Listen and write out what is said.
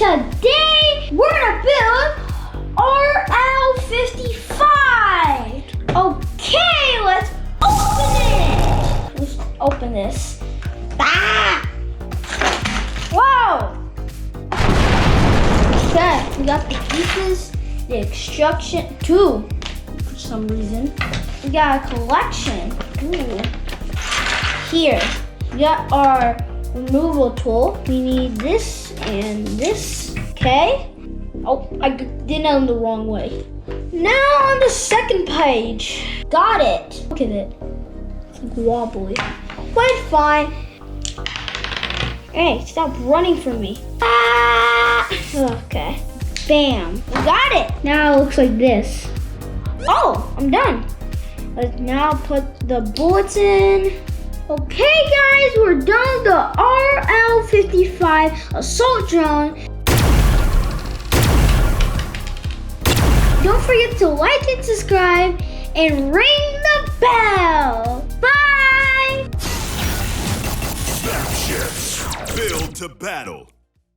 today we're gonna build RL-55. Okay, let's open it. Let's open this. Ah! Whoa! Okay, we got the pieces, the extraction, two for some reason. We got a collection. Ooh. Here, we got our removal tool. We need this and this, okay? Oh, I did it on the wrong way. Now on the second page. Got it. Look at it. It's like wobbly. But it's fine. Hey, stop running from me. Ah! Okay. Bam. We got it. Now it looks like this. Oh, I'm done. Let's now put the bullets in. Okay guys, we're done with the RL-55 assault drone. Don't forget to like and subscribe and ring the bell. Bye! Battleships, build to battle.